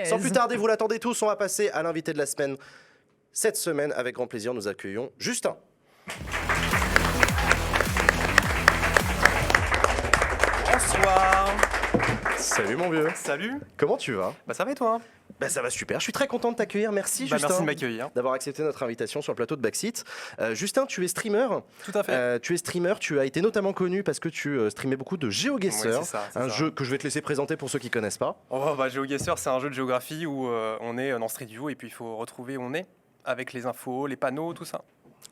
Sans plus tarder, vous l'attendez tous, on va passer à l'invité de la semaine. Cette semaine, avec grand plaisir, nous accueillons Justin. Bonsoir. Salut mon vieux. Salut. Comment tu vas? Bah ça va et toi? Bah ça va super, je suis très content de t'accueillir. Merci Justin. Merci de m'accueillir. D'avoir accepté notre invitation sur le plateau de Backseat. Justin, tu es streamer. Tout à fait. Tu es streamer, tu as été notamment connu parce que tu streamais beaucoup de GeoGuessr, Oui, c'est un ça. jeu que je vais te laisser présenter pour ceux qui ne connaissent pas. GeoGuessr, c'est un jeu de géographie où on est dans Street View et puis il faut retrouver où on est avec les infos, les panneaux, tout ça.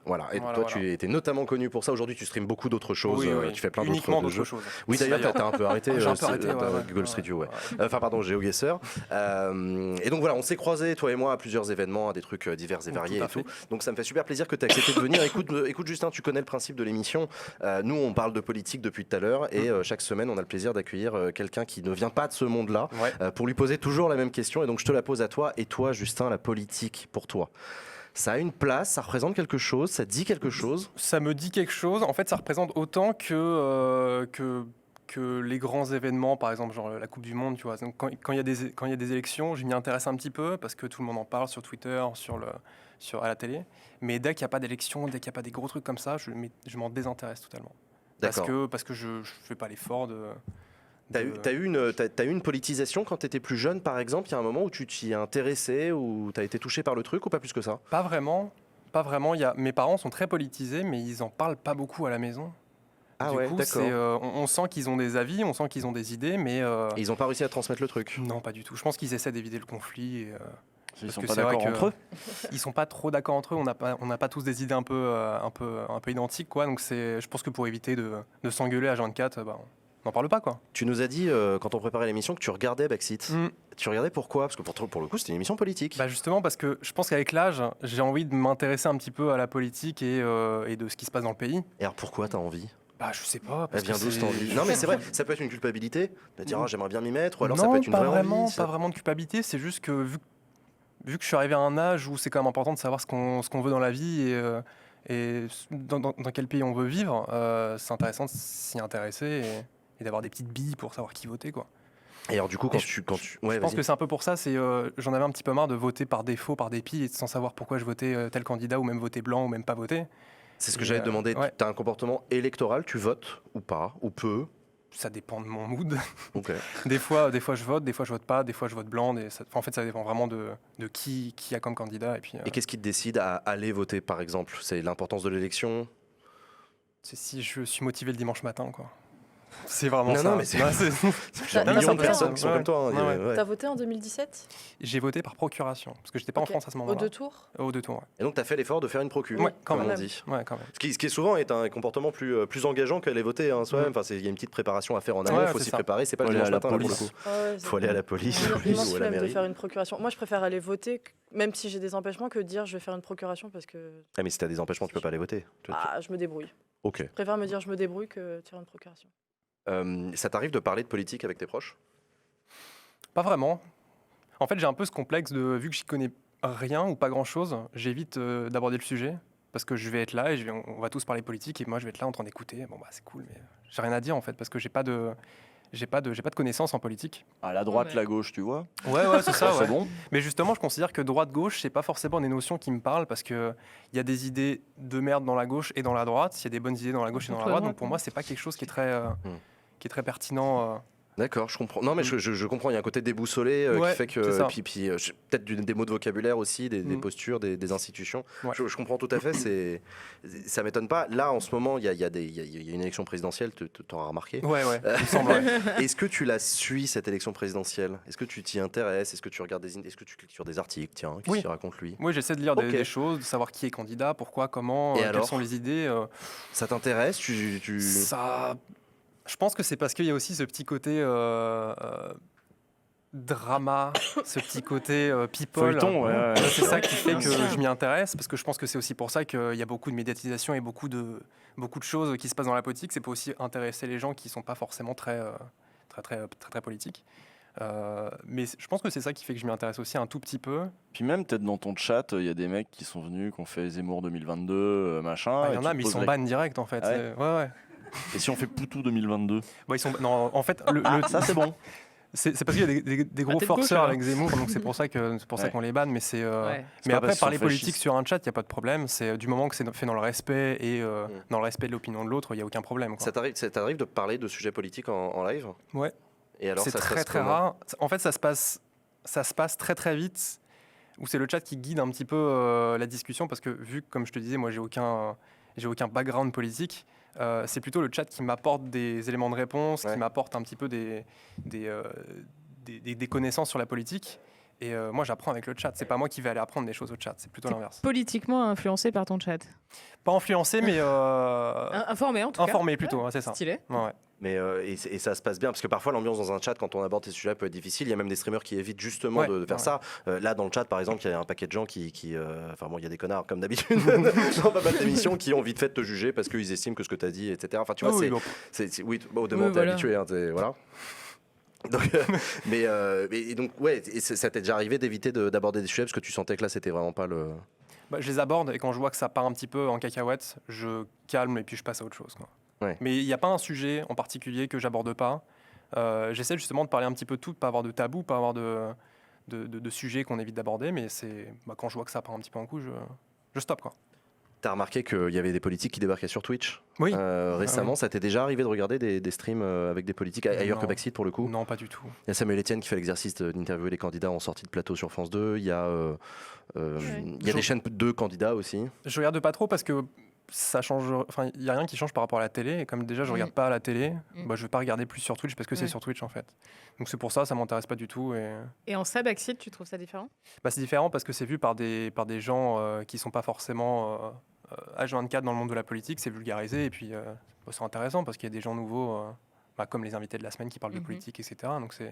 Voilà, et toi tu étais notamment connu pour ça. Aujourd'hui tu streames beaucoup d'autres choses, Oui. tu fais plein Uniquement d'autres jeux. choses. Oui d'ailleurs t'as un peu arrêté, J'ai un peu arrêté, Google Street View, enfin pardon, GeoGuessr. Et donc voilà, on s'est croisés toi et moi à plusieurs événements, à des trucs divers et variés et tout. Donc ça me fait super plaisir que tu aies accepté de venir. Écoute Justin, tu connais le principe de l'émission. Nous on parle de politique depuis tout à l'heure et chaque semaine on a le plaisir d'accueillir quelqu'un qui ne vient pas de ce monde-là pour lui poser toujours la même question. Et donc je te la pose à toi. Et toi Justin, la politique pour toi, ça a une place, ça représente quelque chose, ça dit quelque chose? Ça me dit quelque chose. En fait, ça représente autant que les grands événements, par exemple, genre la Coupe du Monde, tu vois. Donc, quand il y a des élections, je m'y intéresse un petit peu parce que tout le monde en parle sur Twitter, à la télé. Mais dès qu'il n'y a pas d'élection, dès qu'il n'y a pas des gros trucs comme ça, je m'en désintéresse totalement. Parce que je ne fais pas l'effort de... T'as eu une politisation quand tu étais plus jeune, par exemple? Il y a un moment où tu t'y es intéressé, ou tu as été touché par le truc, ou pas plus que ça? Pas vraiment. Mes parents sont très politisés, mais ils en parlent pas beaucoup à la maison. Ah du ouais, coup, d'accord. On sent qu'ils ont des avis, on sent qu'ils ont des idées, mais... Ils n'ont pas réussi à transmettre le truc? Non, pas du tout. Je pense qu'ils essaient d'éviter le conflit. Ils sont pas d'accord entre eux? Ils sont pas trop d'accord entre eux. On n'a pas tous des idées un peu identiques, quoi. Donc je pense que pour éviter de s'engueuler à 24, on n'en parle pas, quoi. Tu nous as dit, quand on préparait l'émission, que tu regardais Backseat. Tu regardais pourquoi? Parce que pour le coup, c'était une émission politique. Justement, parce que je pense qu'avec l'âge, j'ai envie de m'intéresser un petit peu à la politique et de ce qui se passe dans le pays. Et alors pourquoi t'as envie? Je sais pas. Elle vient d'où cette envie? Non mais c'est vrai, ça peut être une culpabilité, de dire j'aimerais bien m'y mettre, ou alors ça peut être une vraie envie. Pas vraiment de culpabilité, c'est juste que vu que je suis arrivé à un âge où c'est quand même important de savoir ce qu'on veut dans la vie et dans quel pays on veut vivre, c'est intéressant de s'y intéresser et d'avoir des petites billes pour savoir qui voter, quoi. Et alors du coup, je pense que c'est un peu pour ça, j'en avais un petit peu marre de voter par défaut, par dépit, et sans savoir pourquoi je votais tel candidat, ou même voter blanc, ou même pas voter. C'est ce que j'allais te demander, tu as un comportement électoral, tu votes ou pas, ou peu? Ça dépend de mon mood. Okay. Des fois je vote, des fois je vote pas, des fois je vote blanc. En fait, ça dépend vraiment de qui a comme candidat. Et qu'est-ce qui te décide à aller voter, par exemple? C'est l'importance de l'élection? C'est si je suis motivé le dimanche matin, quoi. C'est vraiment ça. Non, mais c'est millions de personnes qui sont comme toi. T'as voté en 2017? J'ai voté par procuration, parce que j'étais pas en France à ce moment-là. Aux deux tours? Aux deux tours, ouais. Et donc t'as fait l'effort de faire une procu, comme on dit. Ouais, quand même. Ce qui est souvent est un comportement plus engageant qu'aller voter soi-même. Enfin, il y a une petite préparation à faire en amont, il faut s'y préparer. C'est pas le dimanche matin, pour le coup. Faut aller à la police ou à la mairie. De faire une procuration. Moi, je préfère aller voter, même si j'ai des empêchements, que de dire je vais faire une procuration parce que... Ah, mais si t'as des empêchements, tu peux pas aller voter. Je me débrouille. Ok. Je préfère me dire je me débrouille que faire une procuration. Ça t'arrive de parler de politique avec tes proches? Pas vraiment. En fait, j'ai un peu ce complexe de, vu que j'y connais rien ou pas grand-chose, j'évite d'aborder le sujet parce que je vais être là et on va tous parler politique et moi je vais être là en train d'écouter. C'est cool, mais j'ai rien à dire en fait parce que j'ai pas de connaissances en politique. À la droite, la gauche, tu vois? Ouais, c'est ça. C'est bon. Mais justement, je considère que droite-gauche, c'est pas forcément des notions qui me parlent parce que il y a des idées de merde dans la gauche et dans la droite. Il y a des bonnes idées dans la gauche et dans la droite. Donc pour moi, c'est pas quelque chose qui est très pertinent. D'accord, je comprends. Non, mais je comprends. Il y a un côté déboussolé qui fait que. Puis peut-être des mots de vocabulaire aussi, des postures, des institutions. Ouais. Je comprends tout à fait. Ça m'étonne pas. Là, en ce moment, il y a une élection présidentielle. Tu auras remarqué. Ouais. Il me semble. Est-ce que tu la suis, cette élection présidentielle? Est-ce que tu t'y intéresses? Est-ce que tu regardes est-ce que tu cliques sur des articles? Tiens, qu'est-ce qu'il raconte lui? Oui, j'essaie de lire des choses, de savoir qui est candidat, pourquoi, comment, quelles sont les idées. Ça t'intéresse? Ça. Je pense que c'est parce qu'il y a aussi ce petit côté drama, ce petit côté people. Feuilleton, c'est ça qui fait que je m'y intéresse, parce que je pense que c'est aussi pour ça qu'il y a beaucoup de médiatisation et beaucoup de choses qui se passent dans la politique. C'est pour aussi intéresser les gens qui ne sont pas forcément très politiques. Mais je pense que c'est ça qui fait que je m'y intéresse aussi un tout petit peu. Puis même peut-être dans ton chat, il y a des mecs qui sont venus, qui ont fait Zemmour 2022, machin. Il y en a, mais ils sont ban direct en fait. Ah ouais. Et si on fait Poutou 2022? Non, en fait, ça c'est bon. C'est parce qu'il y a des gros tête gauche, forceurs alors. avec Zemmour, donc c'est pour ça Ouais. qu'on les banne. Mais c'est Ouais. C'est mais pas après parce qu'ils parler sont politique fascistes. sur un chat, il y a pas de problème. C'est du moment que c'est fait dans le respect et dans le respect de l'opinion de l'autre, il y a aucun problème. Quoi. Ça t'arrive de parler de sujets politiques en live? Ouais. Et alors, C'est ça se très passe très comment? rare. En fait, ça se passe très très vite. Où c'est le chat qui guide un petit peu la discussion parce que vu que, comme je te disais, moi j'ai aucun background politique. C'est plutôt le chat qui m'apporte des éléments de réponse, Ouais. qui m'apporte un petit peu des connaissances sur la politique. Et moi, j'apprends avec le chat. C'est pas moi qui vais aller apprendre des choses au chat. C'est plutôt l'inverse. Politiquement influencé par ton chat. Pas influencé, mais Informé en tout cas. informé plutôt. Ouais, c'est ça. Stylé. Ouais. Mais et ça se passe bien parce que parfois l'ambiance dans un chat quand on aborde ces sujets peut être difficile. Il y a même des streamers qui évitent justement de faire ça. Là dans le chat par exemple, il y a un paquet de gens enfin bon, il y a des connards comme d'habitude dans pas mal d'émissions qui ont vite fait de te juger parce qu'ils estiment que ce que tu as dit, etc. Enfin tu vois, Oui, bon. oui, au demeurant Oui, t'es voilà. habitué, hein, voilà. Donc, et donc ouais, et ça t'est déjà arrivé d'éviter d'aborder des sujets parce que tu sentais que là c'était vraiment pas le. Bah, je les aborde et quand je vois que ça part un petit peu en cacahuète, je calme et puis je passe à autre chose. Quoi. Ouais. Mais il n'y a pas un sujet en particulier que j'aborde pas. J'essaie justement de parler un petit peu de tout, de pas avoir de tabou, pas avoir de sujets qu'on évite d'aborder. Mais quand je vois que ça part un petit peu en coup, je stoppe. Quoi. T'as remarqué qu'il y avait des politiques qui débarquaient sur Twitch Oui. récemment. Ça t'est déjà arrivé de regarder des streams avec des politiques ailleurs Non. que Backseat pour le coup? Non, pas du tout. Il y a Samuel Etienne qui fait l'exercice d'interviewer les candidats en sortie de plateau sur France 2. Il y a, il y a des chaînes de candidats aussi. Je regarde pas trop parce que ça change. Enfin, il y a rien qui change par rapport à la télé. Et comme déjà je regarde pas à la télé, bah, je vais pas regarder plus sur Twitch parce que c'est sur Twitch en fait. Donc c'est pour ça, ça m'intéresse pas du tout. Et en ça, Backseat, tu trouves ça différent? Bah, c'est différent parce que c'est vu par des gens qui sont pas forcément H24 dans le monde de la politique. C'est vulgarisé et puis bah, c'est intéressant parce qu'il y a des gens nouveaux, comme les invités de la semaine qui parlent de politique, etc. Donc c'est.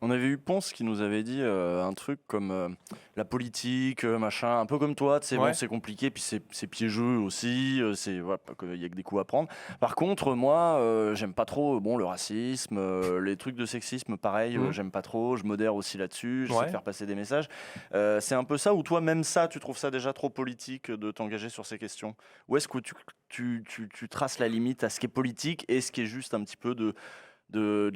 On avait eu Ponce qui nous avait dit un truc comme la politique, machin, un peu comme toi, tu sais, bon, c'est compliqué, puis c'est piégeux aussi, voilà, il y a que des coups à prendre. Par contre, moi, j'aime pas trop le racisme, les trucs de sexisme, pareil, j'aime pas trop, je modère aussi là-dessus, j'essaie de faire passer des messages. C'est un peu ça, ou toi, même ça, tu trouves ça déjà trop politique de t'engager sur ces questions? Ou est-ce que tu traces la limite à ce qui est politique et ce qui est juste un petit peu de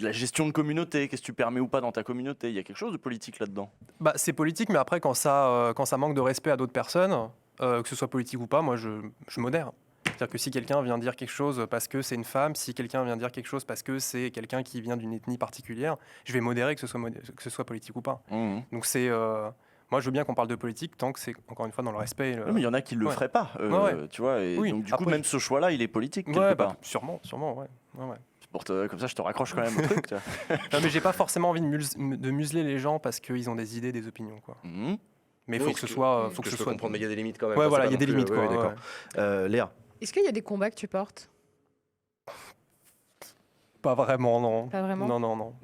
la gestion de communauté, qu'est-ce que tu permets ou pas dans ta communauté? Il y a quelque chose de politique là-dedans? Bah, c'est politique, mais après, quand ça manque de respect à d'autres personnes, que ce soit politique ou pas, moi, je modère. C'est-à-dire que si quelqu'un vient dire quelque chose parce que c'est une femme, si quelqu'un vient dire quelque chose parce que c'est quelqu'un qui vient d'une ethnie particulière, je vais modérer que ce soit politique ou pas. Donc c'est... moi, je veux bien qu'on parle de politique tant que c'est, encore une fois, dans le respect. Oui, mais il y en a qui ne le feraient pas, tu vois. Et donc, du coup, même ce choix-là, il est politique, quelque part. Bah, sûrement, ouais. Comme ça, je te raccroche quand même au truc. Non, mais j'ai pas forcément envie de museler les gens parce qu'ils ont des idées, des opinions, quoi. Mais il faut que ce soit... faut que je peux comprendre, mais il y a des limites quand même. Ouais, voilà, il y a des limites, quoi. D'accord. Léa? Est-ce qu'il y a des combats que tu portes? Pas vraiment, non. Pas vraiment? Non.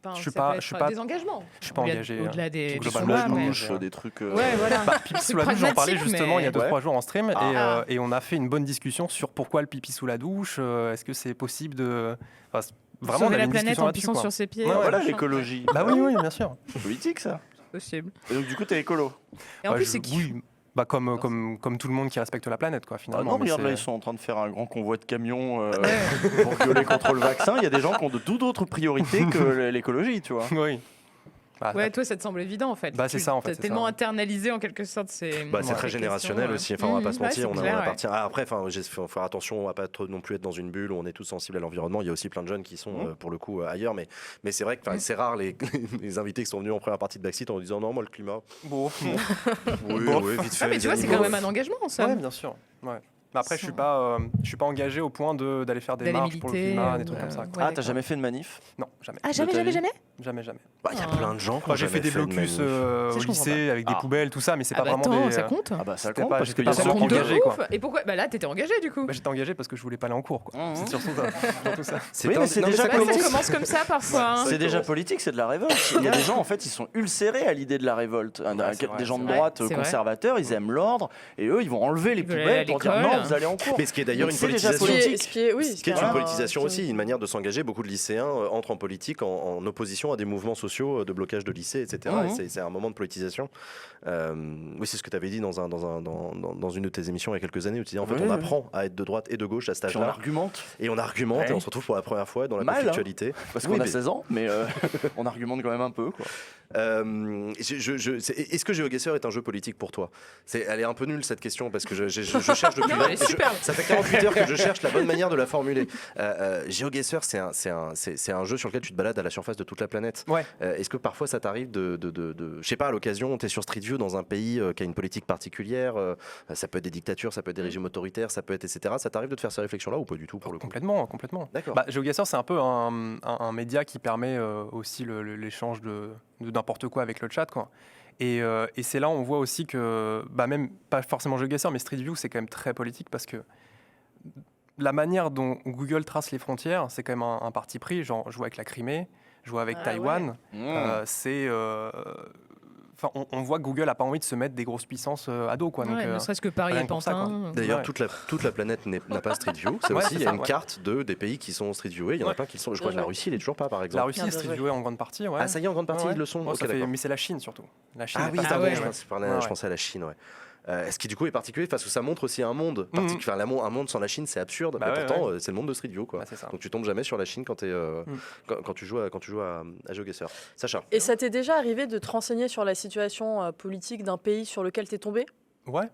Enfin, Je suis ça pas- peut être je suis pas- des engagements. Je suis pas engagé. Au-delà des tout Sous globalement, combats, la mais- douche, des trucs. Ouais, voilà. Pipi sous la douche, j'en parlais pragmatique, justement il y a mais- 2-3 jours en stream Ah. et on a fait une bonne discussion sur pourquoi le pipi sous la douche, est-ce que c'est possible de... Enfin, vraiment, on Sauver avait la une planète discussion en là-dessus. pissant quoi. sur ses pieds. Ouais, Voilà machin. l'écologie. Bah oui, bien sûr. C'est politique, ça. Possible. Et donc, du coup, t'es écolo. Et en Bah, plus, je- c'est qui? oui, bah, comme tout le monde qui respecte la planète, quoi, Ah finalement. non, mais regarde, c'est- là, ils sont en train de faire un grand convoi de camions pour gueuler contre le vaccin. Il y a des gens qui ont de toutes autres priorités que l'écologie, tu vois. Oui. Bah, Ouais, toi, ça te semble évident en fait. Bah, c'est ça, en fait, T'as c'est tellement ça. internalisé en quelque sorte ces. C'est Ouais. très ces générationnel questions, aussi. Enfin, on va pas se Ouais, mentir. c'est On clair, appartient. Après, il faut faire attention. On va pas non plus être dans une bulle où on est tous sensibles à l'environnement. Il y a aussi plein de jeunes qui sont pour le coup ailleurs. Mais c'est vrai que c'est rare les invités qui sont venus en première partie de Backseat en disant non, moi le climat. Bon. Oui, vite fait. Ah, mais tu vois, c'est quand même un engagement en Ouais, somme. bien sûr. Ouais. Mais après, je suis pas engagé au point d'aller faire des D'aller marches pour le militer, climat, des trucs comme ça. ouais. quoi. Ah, t'as d'accord. jamais fait de manif? Non, jamais. Ah, jamais, de ta jamais, vie. jamais? Jamais. Bah, il y a plein de gens qui ont Enfin, j'ai fait jamais des de blocus manif. Ça, au je comprends lycée avec des Ah. poubelles, tout ça, mais c'est Ah pas bah vraiment attends, des. ça compte. Ah bah ça C'était compte pas- parce j'étais qu'il y a pas Ça ceux vraiment compte qui... de engagé, quoi. ouf. Et pourquoi? Bah là, t'étais engagé du coup. Bah, j'étais engagé parce que je voulais pas aller en cours, quoi. Mmh. C'est surtout ça. C'est Oui, un- mais c'est non, déjà ça Ouais, commence. ça commence comme ça parfois. hein. C'est déjà politique, c'est de la révolte. Il y a des gens, en fait, ils sont ulcérés à l'idée de la révolte. c'est vrai, Des gens de c'est vrai. droite C'est vrai. conservateurs, ils aiment l'ordre, et eux, ils vont enlever les Ils veulent aller à poubelles pour dire l'école. non, vous allez en cours. Mais ce qui est d'ailleurs Donc une c'est déjà politisation. politique. Ce qui est une Voilà. politisation aussi, une manière de s'engager. Beaucoup de lycéens entrent en politique politique en opposition à des mouvements sociaux de blocage de lycées, etc. Et c'est un moment de politisation. Oui, c'est ce que tu avais dit dans une de tes émissions il y a quelques années où tu disais en fait on apprend à être de droite et de gauche à cet Puis on âge-là. argumente. Et on argumente et on se retrouve pour la première fois dans la conflictualité. Parce Oui, qu'on a mais- 16 ans, mais on argumente quand même un peu. Quoi. Est-ce que GeoGuessr est un jeu politique pour toi? Elle est un peu nulle cette question parce que je cherche depuis Non, elle est superbe. ça fait 48 heures que je cherche la bonne manière de la formuler. GeoGuessr, c'est un jeu sur lequel tu te balades à la surface de toute la planète. Ouais. Est-ce que parfois ça t'arrive je sais pas, à l'occasion, tu es sur Street View dans un pays qui a une politique particulière, ça peut être des dictatures, ça peut être des régimes autoritaires, ça peut être etc. Ça t'arrive de te faire ces réflexions-là ou pas du tout pour le coup? Complètement. D'accord. GeoGuessr, c'est un peu un média qui permet aussi l'échange de n'importe quoi avec le chat, quoi. Et c'est là où on voit aussi que, même pas forcément GeoGuessr, mais Street View, c'est quand même très politique parce que la manière dont Google trace les frontières, c'est quand même un parti pris. Genre, je vois avec la Crimée, je vois avec Taïwan. On voit que Google n'a pas envie de se mettre des grosses puissances à dos, quoi. Donc, Ne serait-ce que Paris rien et que pour ça, quoi. Pantin. D'ailleurs, Ouais. toute la planète n'a pas Street View. C'est Ouais, aussi, c'est il y a ça, une ouais. carte des pays qui sont Street View. Il y en a Ouais. plein qui sont. Je crois que la Russie, il est toujours pas, par La exemple. Russie Bien est Street joué. View en grande partie, ouais. Ah, ça y est, en grande partie, Ouais. ils le sont. Ouais, Ok, ça fait- d'accord. mais c'est la Chine surtout. La Chine Ah est oui, pas pardon, ouais. je pensais à la Chine, ouais. Ce qui du coup est particulier parce que ça montre aussi un monde particulier. Enfin, un monde sans la Chine, c'est absurde. Bah mais ouais, pourtant, c'est le monde de Street View, quoi. Bah, c'est ça. Donc tu tombes jamais sur la Chine quand, quand tu joues à GeoGuessr. Sacha. Et ça t'est déjà arrivé de te renseigner sur la situation politique d'un pays sur lequel t'es tombé? Ouais.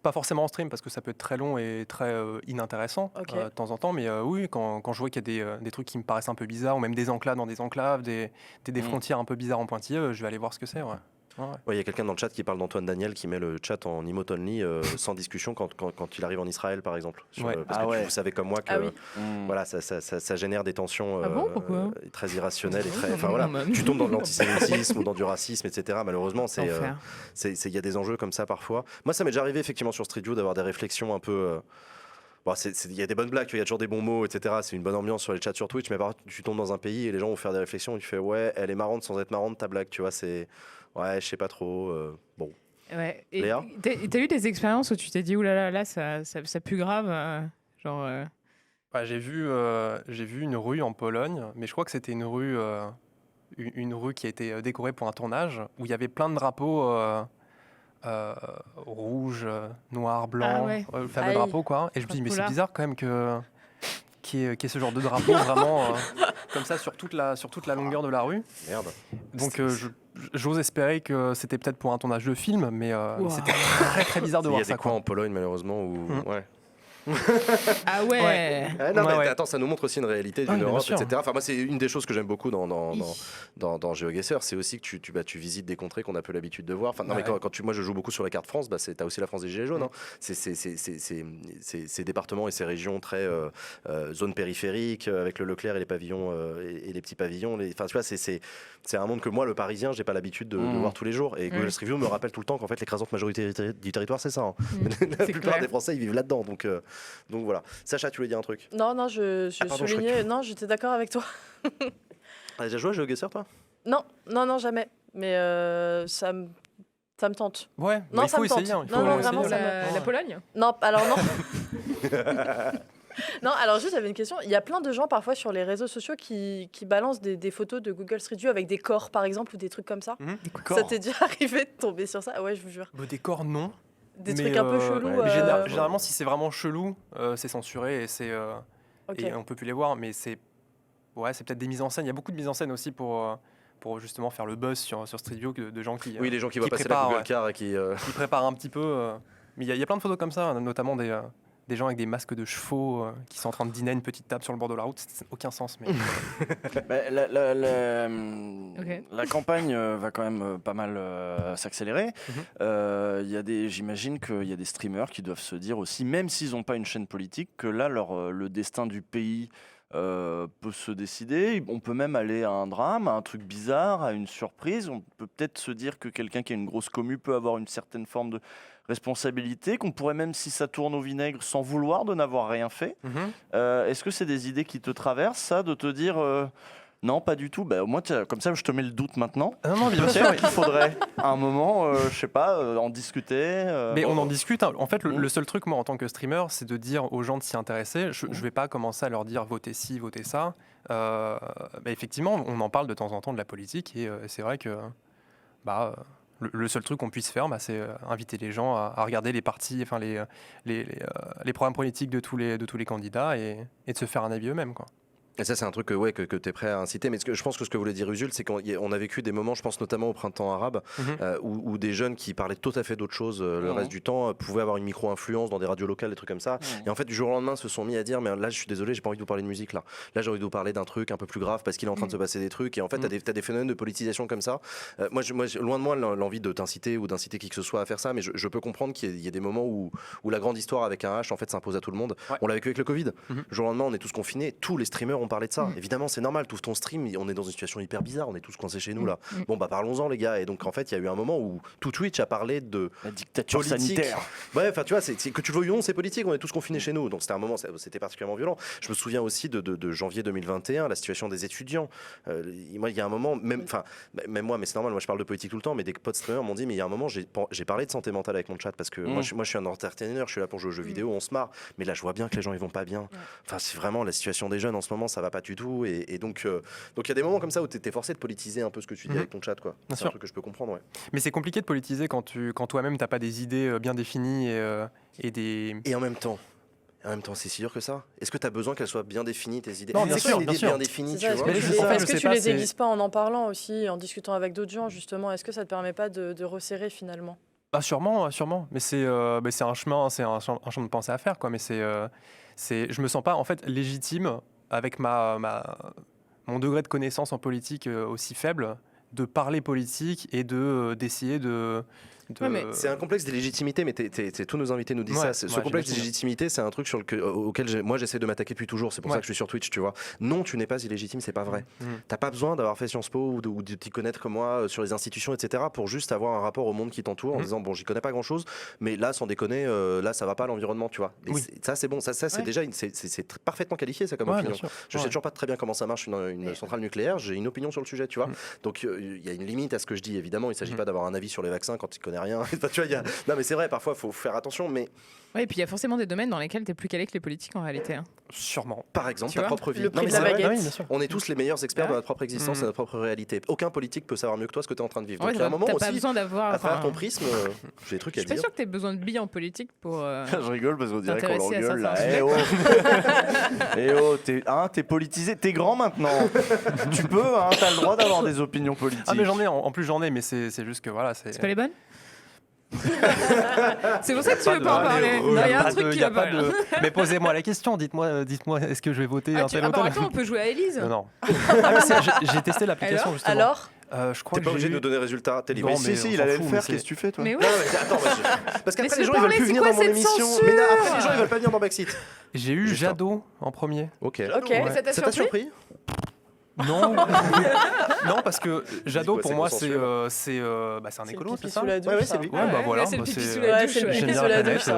Pas forcément en stream parce que ça peut être très long et très inintéressant Ok. de temps en temps, mais oui, quand je vois qu'il y a des trucs qui me paraissent un peu bizarres, ou même des enclaves dans des enclaves, des frontières un peu bizarres en pointillés, je vais aller voir ce que c'est. Ouais. Ouais, il y a quelqu'un dans le chat qui parle d'Antoine Daniel qui met le chat en emote only sans discussion quand il arrive en Israël, par exemple. Ouais. Parce Ah que ouais. vous savez comme moi que Ah oui. voilà, ça génère des tensions Ah bon, pourquoi très irrationnelles et très. Enfin Non, voilà, même. tu tombes dans de l'antisémitisme ou dans du racisme, etc. Malheureusement, Enfer. il y a des enjeux comme ça parfois. Moi, ça m'est déjà arrivé effectivement sur Street View d'avoir des réflexions un peu. Bon, il y a des bonnes blagues, il y a toujours des bons mots, etc. C'est une bonne ambiance sur les chats sur Twitch, mais par contre, tu tombes dans un pays et les gens vont faire des réflexions et tu fais ouais, elle est marrante sans être marrante ta blague, tu vois, c'est ouais, je sais pas trop. Bon. Ouais. Et Léa t'as eu des expériences où tu t'es dit oulala, là, ça pue grave, genre. Ouais, j'ai vu une rue en Pologne, mais je crois que c'était une rue qui a été décorée pour un tournage où il y avait plein de drapeaux rouge, noir, blanc, Ah ouais. le fameux Aïe. drapeau, quoi. Et je me dis, mais c'est Drapeau-là. bizarre quand même qu'il y ait ce genre de drapeau vraiment comme ça sur toute la longueur de la rue. Merde. Donc j'ose espérer que c'était peut-être pour un tournage de film, mais Wow. c'était très très bizarre de Il y voir a des ça, coins quoi. en Pologne malheureusement où ouais. Ah ouais. Ouais. Ah non, Ouais, mais ouais. attends, ça nous montre aussi une réalité Ah, d'une mais bien Europe, sûr. etc. Enfin, moi, c'est une des choses que j'aime beaucoup dans GeoGuessr, c'est aussi que tu visites des contrées qu'on a peu l'habitude de voir. Enfin, non, mais Ouais. moi, je joue beaucoup sur la carte France, t'as aussi la France des Gilets jaunes. Mm. Hein. C'est ces départements et ces régions très zones périphériques, avec le Leclerc et les pavillons et les petits pavillons. Enfin, tu vois, c'est un monde que moi, le Parisien, j'ai pas l'habitude de voir tous les jours. Et Google Street View me rappelle tout le temps qu'en fait, l'écrasante majorité du territoire, c'est ça. Hein. La c'est plupart clair. des Français, ils vivent là-dedans. Donc voilà. Sacha, tu voulais dire un truc? Non, je pardon, je soulignais. Non, j'étais d'accord avec toi. T'as déjà joué à GeoGuessr, toi? Non, jamais. Mais ça me tente. Ouais, Non, il ça faut me tente. essayer. Il Non, faut non, essayer. vraiment, ça me- La Ouais. Pologne. Non, alors non. Non, alors juste, j'avais une question. Il y a plein de gens parfois sur les réseaux sociaux qui balancent des photos de Google Street View avec des corps, par exemple, ou des trucs comme ça. Ça t'est déjà arrivé de tomber sur ça? Ouais, je vous jure. Le décor, non. Des Mais, trucs un peu chelous. ouais, Mais euh, généralement, si c'est vraiment chelou, c'est censuré Ok. et on peut plus les voir. Mais c'est peut-être des mises en scène. Il y a beaucoup de mises en scène aussi pour justement faire le buzz sur Street View de gens qui, Oui, les gens qui voient passer préparent, la Google ouais. Car et qui. qui préparent un petit peu. Mais il y a plein de photos comme ça, notamment des gens avec des masques de chevaux qui sont en train de dîner à une petite table sur le bord de la route. Ça n'a aucun sens. Mais Bah, la campagne va quand même pas mal s'accélérer. J'imagine qu'il y a des streamers qui doivent se dire aussi, même s'ils n'ont pas une chaîne politique, que là, le destin du pays peut se décider. On peut même aller à un drame, à un truc bizarre, à une surprise. On peut peut-être se dire que quelqu'un qui a une grosse commu peut avoir une certaine forme de responsabilité, qu'on pourrait même, si ça tourne au vinaigre, sans vouloir, de n'avoir rien fait. Est-ce que c'est des idées qui te traversent, ça, de te dire non, pas du tout. Bah, moi, comme ça, je te mets le doute maintenant. non, bien sûr. Peut-être qu'il faudrait, à un moment, je sais pas, en discuter. Mais on en discute. Hein. En fait, le seul truc, moi, en tant que streamer, c'est de dire aux gens de s'y intéresser. Je vais pas commencer à leur dire votez ci, votez ça. effectivement, on en parle de temps en temps de la politique et c'est vrai que le seul truc qu'on puisse faire, c'est inviter les gens à regarder les partis, enfin les programmes politiques de tous les candidats et de se faire un avis eux-mêmes, quoi. Et ça, c'est un truc que tu es prêt à inciter. Mais je pense que ce que voulait dire Usul, c'est qu'on a vécu des moments, je pense notamment au printemps arabe, où des jeunes qui parlaient tout à fait d'autre chose le reste du temps pouvaient avoir une micro-influence dans des radios locales, des trucs comme ça. Et en fait, du jour au lendemain, se sont mis à dire, mais là, je suis désolé, j'ai pas envie de vous parler de musique là. Là, j'ai envie de vous parler d'un truc un peu plus grave parce qu'il est en train de se passer des trucs. Et en fait, t'as des phénomènes de politisation comme ça. Moi, loin de moi l'envie de t'inciter ou d'inciter qui que ce soit à faire ça, mais je peux comprendre qu'il y ait des moments où la grande histoire avec un H en fait s'impose à tout le monde. On l'a vécu avec le Covid. Du jour au lendemain, on est tous confinés. Tous les streamers ont parlé de ça. Évidemment, c'est normal, tu ouvres ton stream, on est dans une situation hyper bizarre, on est tous coincés chez nous là. Bon parlons-en les gars. Et donc en fait il y a eu un moment où tout Twitch a parlé de la dictature politique. Sanitaire. Ouais, enfin tu vois, c'est que tu le veuilles ou non, c'est politique, on est tous confinés chez nous. Donc c'était un moment, c'était particulièrement violent. Je me souviens aussi de janvier 2021, la situation des étudiants. Moi il y a un moment, même moi, mais c'est normal, moi je parle de politique tout le temps, mais des potes streamers m'ont dit, mais il y a un moment j'ai parlé de santé mentale avec mon chat parce que moi je suis un entertainer, je suis là pour jouer aux jeux vidéo, on se marre, mais là je vois bien que les gens ils vont pas bien. Enfin c'est vraiment la situation des jeunes en ce moment, ça va pas du tout. Et donc il y a des moments comme ça où tu étais forcé de politiser un peu ce que tu dis avec ton chat, quoi. C'est un truc que je peux comprendre, ouais. Mais c'est compliqué de politiser quand toi-même t'as pas des idées bien définies et en même temps, c'est si dur que ça. Est-ce que tu as besoin qu'elles soient bien définies, tes idées? Non, bien sûr, bien définies, tu vois. Est-ce que tu les déguises pas en parlant aussi, en discutant avec d'autres gens, justement? Est-ce que ça te permet pas de resserrer finalement? Sûrement. Mais c'est un chemin, c'est un champ de pensée à faire, quoi. Mais je me sens pas en fait légitime avec mon degré de connaissance en politique aussi faible, de parler politique et d'essayer de... C'est un complexe d'illégitimité, mais tous nos invités nous disent ça. Ce complexe d'illégitimité, c'est un truc auquel moi j'essaie de m'attaquer depuis toujours. C'est pour ça que je suis sur Twitch, tu vois. Non, tu n'es pas illégitime, c'est pas vrai. T'as pas besoin d'avoir fait Sciences Po ou de t'y connaître comme moi sur les institutions, etc. pour juste avoir un rapport au monde qui t'entoure en disant bon, j'y connais pas grand chose, mais là, sans déconner, là, ça va pas l'environnement, tu vois. Ça, c'est bon. Ça, c'est déjà c'est parfaitement qualifié, ça, comme opinion. Je sais toujours pas très bien comment ça marche une centrale nucléaire. J'ai une opinion sur le sujet, tu vois. Donc il y a une limite à ce que je dis. Évidemment, il s'agit pas d'avoir un avis sur les vaccins quand tu connais rien. Tu vois, non mais c'est vrai, parfois il faut faire attention, mais... Ouais, et puis il y a forcément des domaines dans lesquels tu es plus calé que les politiques en réalité. Sûrement. Par exemple, ta propre vie. Le prix de la baguette. On est tous les meilleurs experts de notre propre existence et de notre propre réalité. Aucun politique peut savoir mieux que toi ce que tu es en train de vivre. Donc il y a un moment aussi, pas besoin d'avoir, à travers ton prisme, j'ai des trucs à dire. Je suis pas sûr que tu aies besoin de billes en politique pour... Je rigole parce qu'on dirait qu'on t'intéresser à l'engueule là. certains T'es politisé, t'es grand maintenant. Tu peux, t'as le droit d'avoir des opinions politiques. Ah mais j'en ai, en plus j'en ai, mais c'est juste que voilà, c'est... C'est pas les bonnes? C'est pour ça que tu veux pas en parler. Il y a un truc qui va pas. Mais posez-moi la question, dites-moi, est-ce que je vais voter un tel ou tel? Attends, on peut jouer à Élise. Non. J'ai testé l'application justement. Alors je crois t'es pas obligé de nous donner résultat, t'es libre. Mais si, il allait le faire, qu'est-ce que tu fais toi? Mais oui. Attends, parce qu'après les gens ils parler, veulent plus c'est venir quoi dans mon cette émission. censure Mais après les gens ils veulent pas venir dans Backseat. J'ai eu Jadot en premier. Ok. Ça t'a surpris? Non, non, parce que Jadot pour moi c'est un écolo, c'est ça? Ouais, c'est lui. Voilà, c'est le pipi sous c'est la douche. le j'aime pipi bien sous la la planète. douche.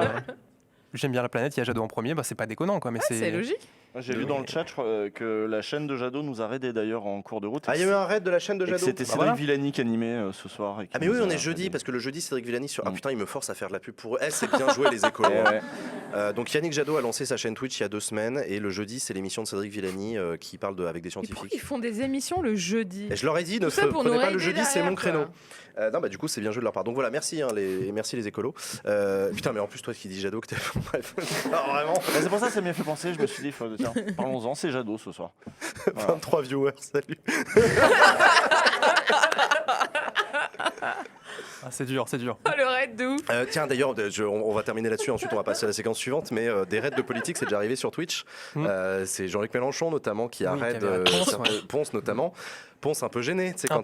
J'aime bien la planète, il y a Jadot en premier, c'est pas déconnant quoi, mais C'est logique. J'ai lu dans le chat que la chaîne de Jadot nous a raidé d'ailleurs en cours de route. Ah, il y a eu un raid de la chaîne de Jadot. C'était Cédric Villani qui animait ce soir. Ah mais oui, on est jeudi, parce que le jeudi, Cédric Villani sur... Ah putain, il me force à faire de la pub pour eux. C'est bien joué les écolos. Donc Yannick Jadot a lancé sa chaîne Twitch il y a 2 semaines, et le jeudi, c'est l'émission de Cédric Villani qui parle avec des scientifiques. Pourquoi ils font des émissions le jeudi? Et je leur ai dit, ne prenez pas le jeudi, c'est mon créneau. Non, bah du coup, c'est bien joué de leur part. Donc voilà, merci les écolos. Putain, mais en plus, toi qui dis Jadot, que t'es... Bref, vraiment. C'est pour ça que ça m'y a fait penser, je me suis dit, tiens, parlons-en, c'est Jadot ce soir. Voilà. 23 viewers, salut. C'est dur. Oh, le raid de ouf. Tiens, d'ailleurs, on va terminer là-dessus, ensuite on va passer à la séquence suivante, mais des raids de politique, c'est déjà arrivé sur Twitch. C'est Jean-Luc Mélenchon notamment qui a raid Ponce notamment. Ponce un peu gêné, tu sais, quand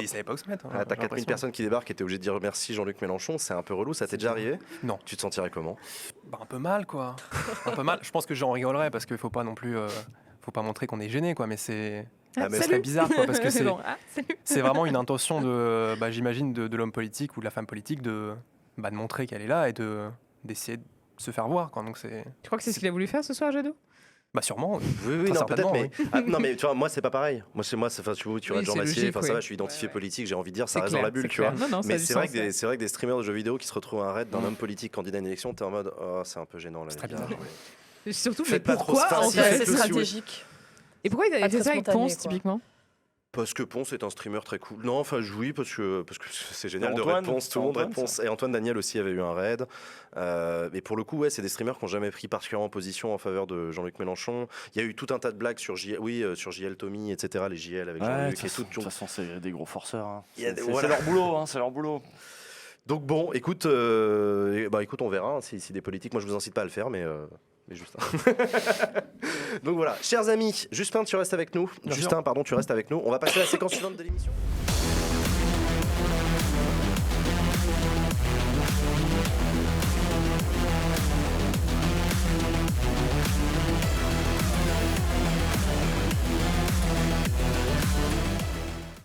il savait pas où se mettre. t'as 4000 personnes qui débarquent et t'es obligé de dire merci Jean-Luc Mélenchon, c'est un peu relou, ça t'est déjà arrivé? Non. Tu te sentirais comment? Un peu mal quoi. Un peu mal. Je pense que j'en rigolerais parce qu'il faut pas non plus, faut pas montrer qu'on est gêné quoi, mais c'est... mais ce serait bizarre quoi, parce que salut. c'est vraiment une intention de, j'imagine, de l'homme politique ou de la femme politique de montrer qu'elle est là et d'essayer de se faire voir quoi. Donc c'est... Tu crois que c'est ce qu'il a voulu faire ce soir, Jadot? Sûrement. Oui, non, peut-être, mais... Oui. non, mais tu vois, moi, c'est pas pareil. Moi, tu vois, Jean Massier, ça va, je suis identifié politique, j'ai envie de dire, ça reste dans la bulle, tu vois. Mais c'est vrai que des streamers de jeux vidéo qui se retrouvent à un raid d'un homme politique candidat à une élection, t'es en mode, oh, c'est un peu gênant, là. C'est très bizarre. Surtout, mais Faites pas trop pourquoi ça, en si, fait, faites-le C'est si stratégique. Et pourquoi il Pas a fait très ça avec spontané, Ponce, quoi. typiquement? Parce que Ponce est un streamer très cool. Non, enfin oui, parce que c'est génial de Antoine, raid Ponce, tout le monde Antoine, raid Ponce. Et Antoine Daniel aussi avait eu un raid. Mais pour le coup, ouais, c'est des streamers qui n'ont jamais pris particulièrement position en faveur de Jean-Luc Mélenchon. Il y a eu tout un tas de blagues sur sur JL Tommy, etc. Les JL avec Jean-Luc et tout. De toute façon, c'est des gros forceurs. Hein. Voilà. C'est leur boulot, hein, c'est leur boulot. Donc bon, écoute, écoute, on verra hein, si des politiques. Moi, je vous incite pas à le faire, mais Justin. Donc voilà, chers amis, Justin, tu restes avec nous. Tu restes avec nous. On va passer à la séquence suivante de l'émission.